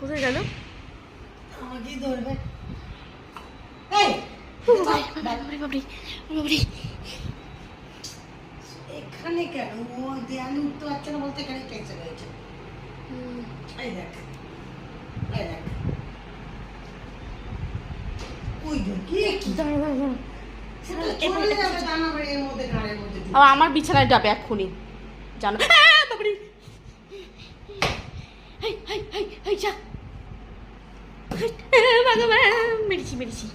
কোথায় গেল? আমাকেই ধরবে। এখানে কেন ও দেয়ালে উঠতে পারছে না বলতে এখানে টেনশন হয়েছে। এই দেখ, এই দেখ, ওই দেখ কি চলে যাবে জানা এর মধ্যে ঘাড়ের মধ্যে। আমার বিছানায় যাবে এক্ষুনি জানো। বাবরি মেরেছি মেরেছি।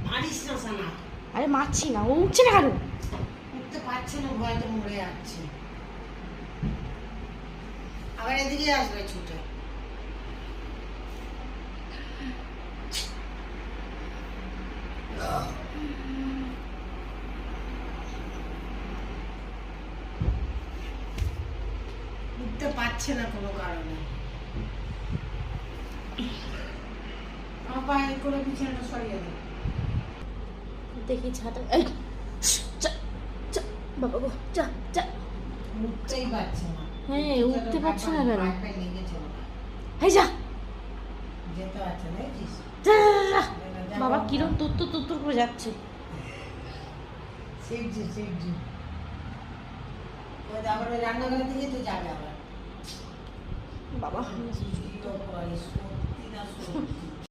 মারিস না সানা। আরে মারছি না, ও উঠছে না কেন? উঠতে পারছে না, ভয়তে মরে যাচ্ছে। আবার এদিকে আসবে ছুটে। উঠতে পারছে না কোনো কারণে। আমার পায়ে করে বিছানাটা সরিয়ে দে। দেখি ছাতা। বাবা গো, যা যা। উঠতেই পারছে না। হ্যাঁ, উঠতে পারছে না কেন? পায়ে লেগেছে ওটা। এই যা যেতে পারছে না, দেখছিস? বাবা কিরম তুত্তুর তুত্তুর করে যাচ্ছে। শিখছি শিখছি। ওই আবার ওই রান্নাঘরের দিকে তো যাবে আবার। বাবা সত্যি না সত্যি।